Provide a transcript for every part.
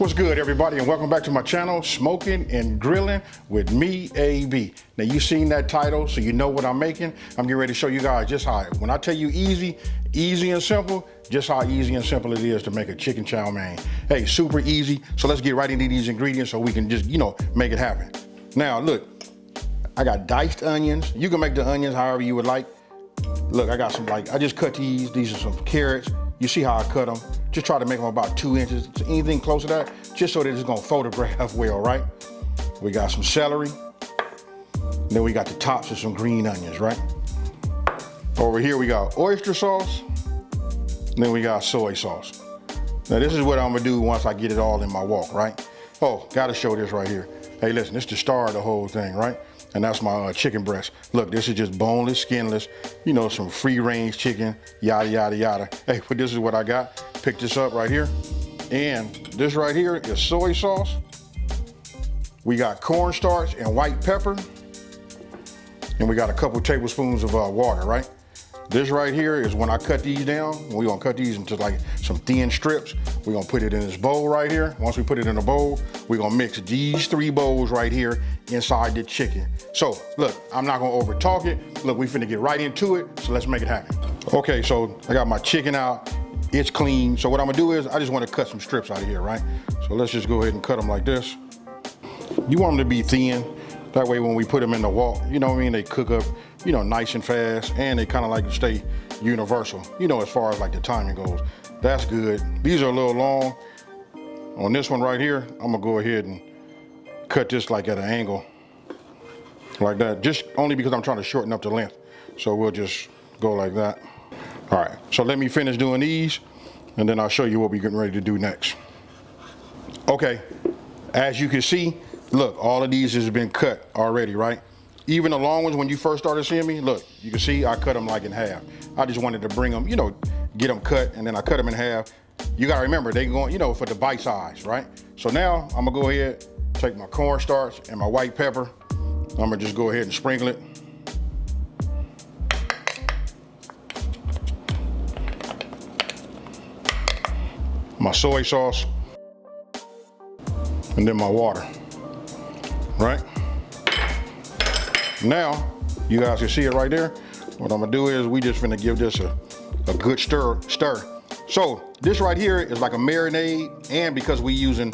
What's good, everybody, and welcome back to my channel, Smoking and Grilling with me, AB. Now, you seen that title, so you know what I'm making. I'm getting ready to show you guys just how, when I tell you easy and simple, just how easy and simple it is to make a chicken chow mein. Hey, super easy. So let's get right into these ingredients so we can just, make it happen. Now, look, I got diced onions. You can make the onions however you would like. Look, I got some, I just cut these. These are some carrots. You see how I cut them. Just try to make them about 2 inches. Anything close to that, just so that it's gonna photograph well, right? We got some celery. Then we got the tops of some green onions, right? Over here we got oyster sauce. Then we got soy sauce. Now this is what I'm gonna do once I get it all in my wok, right? Oh, gotta show this right here. Hey, listen, this is the star of the whole thing, right? And that's my chicken breast. Look, this is just boneless, skinless, some free range chicken, yada, yada, yada. Hey, but this is what I got. Pick this up right here. And this right here is soy sauce. We got cornstarch and white pepper. And we got a couple tablespoons of water, right? This right here is when I cut these down. We're gonna cut these into like some thin strips. We're gonna put it in this bowl right here. Once we put it in the bowl, we're gonna mix these 3 bowls right here inside the chicken. So look, I'm not gonna over talk it. Look, we finna get right into it, so let's make it happen. Okay, so I got my chicken out. It's clean. So what I'm gonna do is I just wanna cut some strips out of here, right? So let's just go ahead and cut them like this. You want them to be thin. That way when we put them in the wok, they cook up, nice and fast, and they kind of like to stay universal, as far as like the timing goes. That's good. These are a little long. On this one right here, I'm gonna go ahead and cut this like at an angle, like that, just only because I'm trying to shorten up the length. So we'll just go like that. All right, so let me finish doing these, and then I'll show you what we're getting ready to do next. Okay, as you can see, look, all of these has been cut already, right? Even the long ones, when you first started seeing me, look, you can see I cut them like in half. I just wanted to bring them, get them cut, and then I cut them in half. You gotta remember, they going, for the bite size, right? So now I'm gonna go ahead, take my cornstarch and my white pepper. I'm gonna just go ahead and sprinkle it. My soy sauce, and then my water. Right? Now, you guys can see it right there. What I'm gonna do is we just finna give this a good stir. So this right here is like a marinade, and because we using,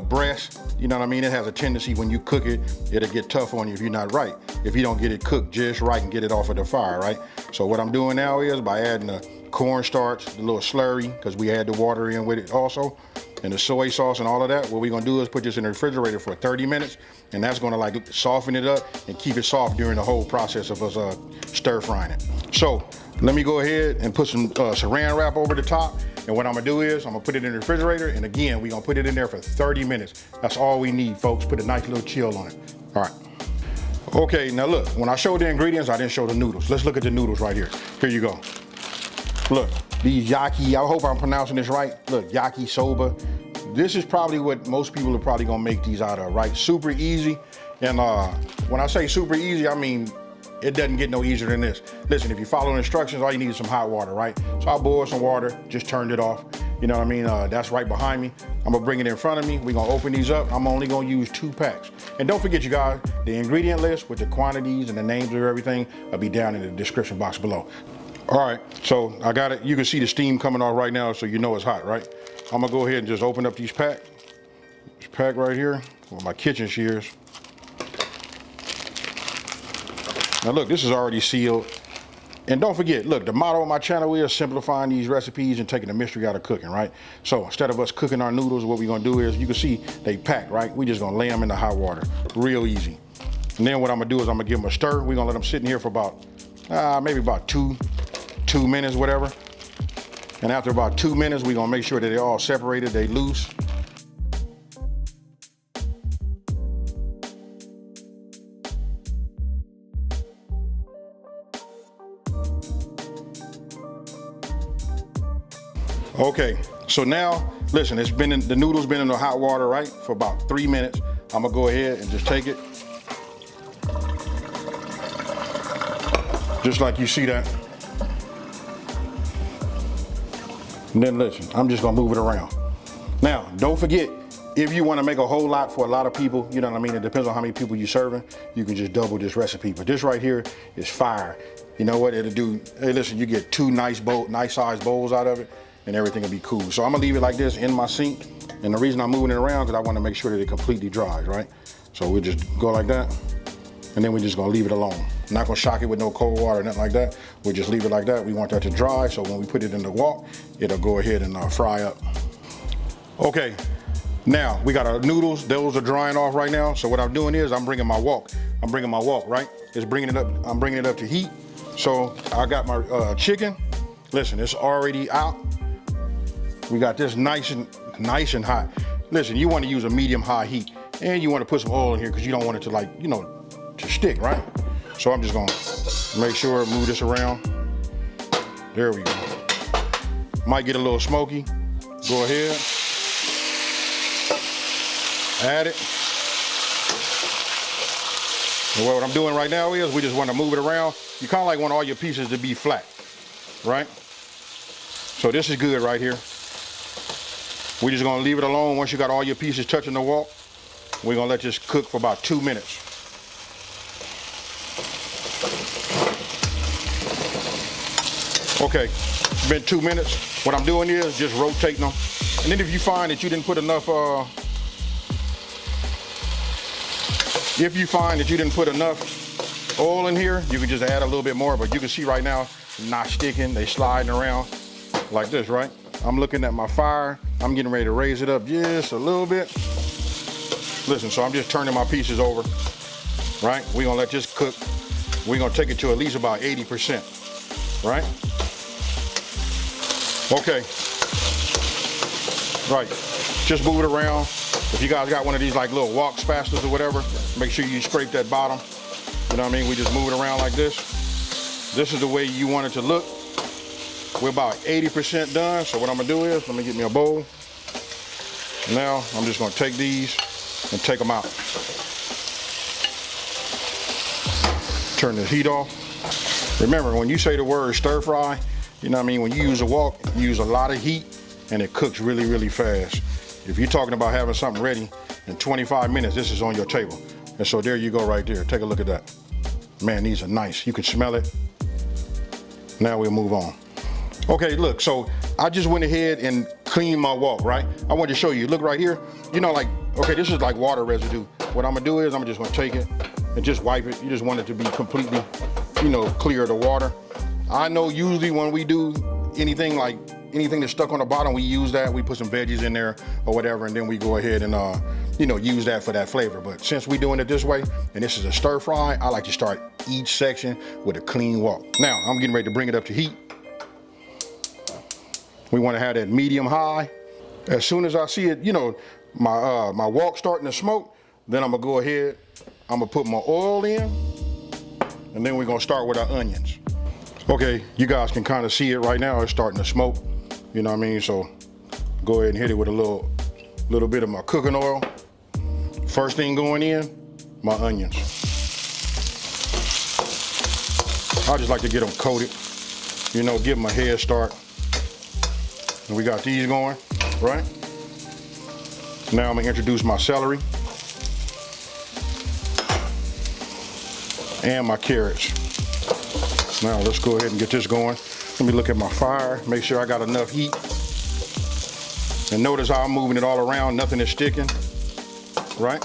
breast, you know what I mean? It has a tendency when you cook it, it'll get tough on you if you're not right. If you don't get it cooked just right and get it off of the fire, right? So what I'm doing now is by adding the cornstarch, the little slurry, because we add the water in with it also, and the soy sauce and all of that, what we're gonna do is put this in the refrigerator for 30 minutes, and that's gonna like soften it up and keep it soft during the whole process of us stir frying it. So let me go ahead and put some saran wrap over the top, and what I'm gonna do is I'm gonna put it in the refrigerator, and again, we're gonna put it in there for 30 minutes. That's all we need, folks. Put a nice little chill on it. All right. Okay, now look, when I showed the ingredients, I didn't show the noodles. Let's look at the noodles right here. Here you go. Look, these yaki, I hope I'm pronouncing this right. Look, yaki soba. This is probably what most people are probably gonna make these out of, right? Super easy. And when I say super easy, I mean, it doesn't get no easier than this. Listen, if you follow instructions, all you need is some hot water, right? So I boiled some water, just turned it off. You know what I mean? That's right behind me. I'm gonna bring it in front of me. We're gonna open these up. I'm only gonna use 2 packs. And don't forget, you guys, the ingredient list with the quantities and the names of everything will be down in the description box below. All right, so I got it. You can see the steam coming off right now, so you know it's hot, right? I'm gonna go ahead and just open up these packs. This pack right here with my kitchen shears. Now look, this is already sealed. And don't forget, look, the motto of my channel is simplifying these recipes and taking the mystery out of cooking, right? So instead of us cooking our noodles, what we're gonna do is, you can see they packed, right? We just gonna lay them in the hot water, real easy. And then what I'm gonna do is I'm gonna give them a stir. We're gonna let them sit in here for about, maybe about two minutes, whatever. And after about 2 minutes, we're gonna make sure that they're all separated, they loose. Okay, so now, listen, the noodles been in the hot water, right, for about 3 minutes. I'm gonna go ahead and just take it. Just like you see that. And then listen, I'm just gonna move it around. Now, don't forget, If you want to make a whole lot for a lot of people, you know what I mean? It depends on how many people you're serving. You can just double this recipe. But this right here is fire. You know what it'll do? Hey, listen, you get two nice sized bowls out of it, and everything will be cool. So I'm gonna leave it like this in my sink. And the reason I'm moving it around, because I want to make sure that it completely dries, right? So we'll just go like that, and then we're just gonna leave it alone. I'm not gonna shock it with no cold water or nothing like that. We'll just leave it like that. We want that to dry, so when we put it in the wok, it'll go ahead and fry up. Okay. Now, we got our noodles, those are drying off right now. So what I'm doing is I'm bringing my wok, right? I'm bringing it up to heat. So I got my chicken. Listen, it's already out. We got this nice and hot. Listen, you want to use a medium-high heat, and you want to put some oil in here because you don't want it to, like, you know, to stick, right? So I'm just gonna make sure, move this around. There we go. Might get a little smoky. Go ahead. Add it. And what I'm doing right now is we just want to move it around. You kind of like want all your pieces to be flat, right? So this is good right here. We're just gonna leave it alone. Once you got all your pieces touching the wok, we're gonna let this cook for about 2 minutes. Okay, it's been 2 minutes. What I'm doing is just rotating them. And then if you find that you didn't put enough oil in here, you can just add a little bit more, but you can see right now, not sticking, they sliding around like this, right? I'm looking at my fire. I'm getting ready to raise it up just a little bit. Listen, so I'm just turning my pieces over, right? We're gonna let this cook. We're gonna take it to at least about 80%, right? Okay, right, just move it around. If you guys got one of these like little wok spatulas or whatever, make sure you scrape that bottom. You know what I mean? We just move it around like this. This is the way you want it to look. We're about 80% done. So what I'm gonna do is, let me get me a bowl. Now, I'm just gonna take these and take them out. Turn the heat off. Remember, when you say the word stir fry, you know what I mean? When you use a wok, you use a lot of heat and it cooks really, really fast. If you're talking about having something ready in 25 minutes, this is on your table. And so there you go right there. Take a look at that. Man, these are nice. You can smell it. Now we'll move on. Okay, look, so I just went ahead and cleaned my wok, right? I wanted to show you, look right here. You know, like, okay, this is like water residue. What I'm gonna do is I'm just gonna take it and just wipe it. You just want it to be completely, you know, clear of the water. I know usually when we do anything that's stuck on the bottom, we use that. We put some veggies in there or whatever, and then we go ahead and, you know, use that for that flavor. But since we're doing it this way, and this is a stir fry, I like to start each section with a clean wok. Now, I'm getting ready to bring it up to heat. We want to have that medium high. As soon as I see it, you know, my wok starting to smoke, then I'm gonna go ahead, I'm gonna put my oil in, and then we're gonna start with our onions. Okay, you guys can kind of see it right now, it's starting to smoke. You know what I mean? So go ahead and hit it with a little bit of my cooking oil. First thing going in, my onions. I just like to get them coated, you know, give them a head start. And we got these going, right? Now I'm gonna introduce my celery and my carrots. Now let's go ahead and get this going. Let me look at my fire, make sure I got enough heat. And notice how I'm moving it all around, nothing is sticking, right?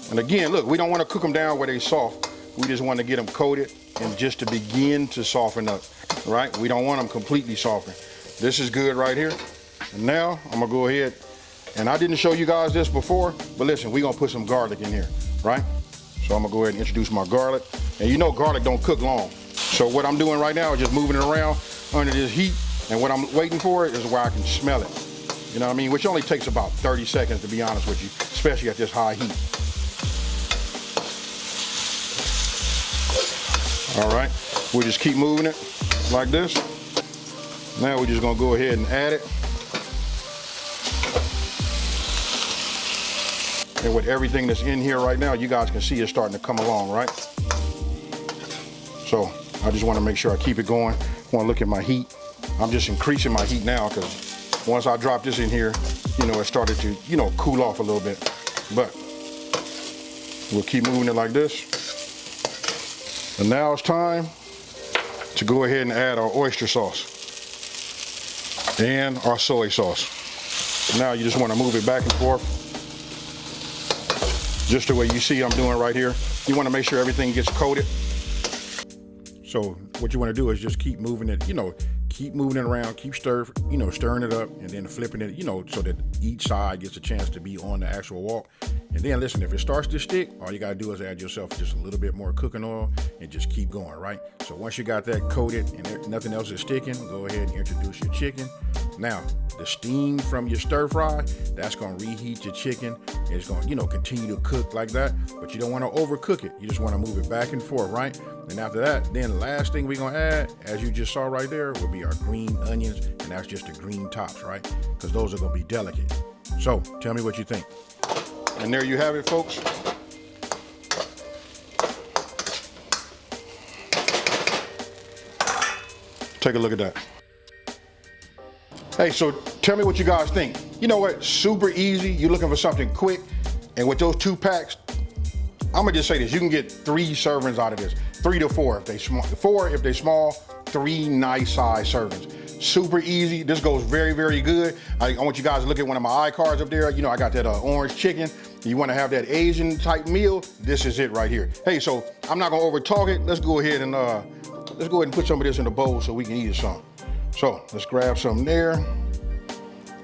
And again, look, we don't want to cook them down where they're soft. We just want to get them coated and just to begin to soften up, right? We don't want them completely softened. This is good right here. And now I'm gonna go ahead, and I didn't show you guys this before, but listen, we're gonna put some garlic in here, right? So I'm gonna go ahead and introduce my garlic. And you know garlic don't cook long. So what I'm doing right now is just moving it around under this heat, and what I'm waiting for is where I can smell it. You know what I mean? Which only takes about 30 seconds, to be honest with you, especially at this high heat. All right, we'll just keep moving it like this. Now we're just gonna go ahead and add it. And with everything that's in here right now, you guys can see it's starting to come along, right? So I just want to make sure I keep it going. I want to look at my heat. I'm just increasing my heat now because once I dropped this in here, you know, it started to, you know, cool off a little bit. But we'll keep moving it like this. And now it's time to go ahead and add our oyster sauce and our soy sauce. Now you just want to move it back and forth, just the way you see I'm doing right here. You want to make sure everything gets coated. So what you want to do is just keep moving it, you know, keep moving it around, keep stirring it up, and then flipping it, you know, so that each side gets a chance to be on the actual wok. And then listen, if it starts to stick, all you gotta do is add yourself just a little bit more cooking oil and just keep going, right? So once you got that coated and nothing else is sticking, go ahead and introduce your chicken. Now, the steam from your stir fry, that's gonna reheat your chicken. It's gonna, you know, continue to cook like that, but you don't wanna overcook it. You just wanna move it back and forth, right? And after that, then the last thing we're gonna add, as you just saw right there, will be our green onions, and that's just the green tops, right? Because those are gonna be delicate. So, tell me what you think. And there you have it, folks. Take a look at that. Hey, so tell me what you guys think. You know what? Super easy. You're looking for something quick. And with those 2 packs, I'm gonna just say this. You can get 3 servings out of this. 3 to 4 if they small. 4 if they small. 3 nice size servings. Super easy. This goes very, very good. I want you guys to look at one of my iCards up there. You know, I got that orange chicken. You want to have that Asian type meal, this is it right here. Hey, so I'm not gonna over talk it. Let's go ahead and put some of this in the bowl so we can eat some. So let's grab some there.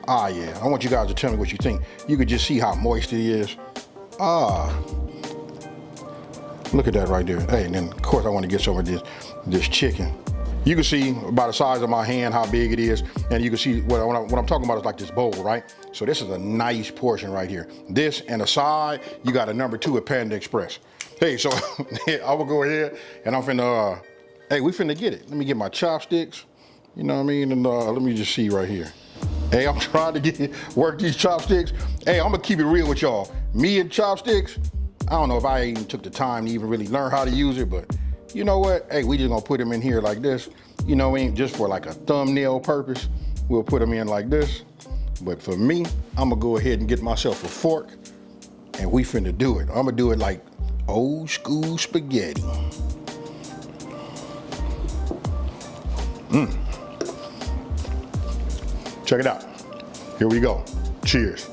Ah, yeah, I want you guys to tell me what you think. You could just see how moist it is. Ah, look at that right there. Hey, and then of course I want to get some of this chicken. You can see by the size of my hand how big it is, and you can see what I'm talking about is like this bowl, right? So this is a nice portion right here. This and a side, you got a number 2 at Panda Express. Hey, so I will go ahead and I'm finna, hey, we finna get it. Let me get my chopsticks, you know what I mean? And let me just see right here. Hey, I'm trying to work these chopsticks. Hey, I'm gonna keep it real with y'all. Me and chopsticks, I don't know if I even took the time to even really learn how to use it, but you know what? Hey, we just gonna put them in here like this. You know what I mean? Just for like a thumbnail purpose, we'll put them in like this. But for me, I'm gonna go ahead and get myself a fork and we finna do it. I'm gonna do it like old school spaghetti. Check it out. Here we go. Cheers.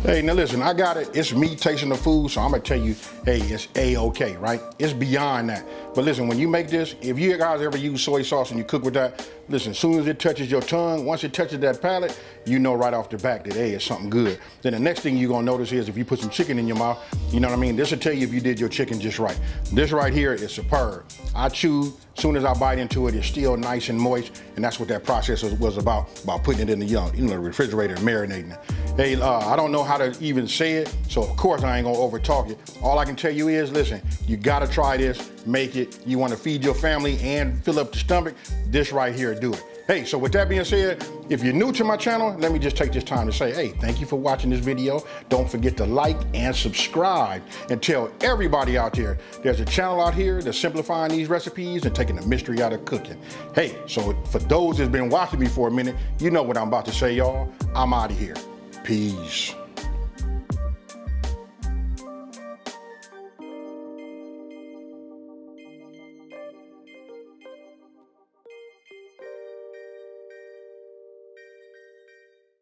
Hey, now listen, I got it. It's me tasting the food, so I'm gonna tell you, hey, it's A-okay, right? It's beyond that. But listen, when you make this, if you guys ever use soy sauce and you cook with that, listen, as soon as it touches your tongue, once it touches that palate, you know right off the back that, hey, it's something good. Then the next thing you're gonna notice is if you put some chicken in your mouth, you know what I mean? This will tell you if you did your chicken just right. This right here is superb. I chew, as soon as I bite into it, it's still nice and moist, and that's what that process was about putting it in the refrigerator and marinating it. Hey, I don't know how to even say it, so of course I ain't gonna over talk it. All I can tell you is, listen, you gotta try this, make it. You wanna feed your family and fill up the stomach, this right here, do it. Hey, so with that being said, if you're new to my channel, let me just take this time to say, hey, thank you for watching this video. Don't forget to like and subscribe and tell everybody out there there's a channel out here that's simplifying these recipes and taking the mystery out of cooking. Hey, so for those that's been watching me for a minute, you know what I'm about to say, y'all. I'm out of here. Peace.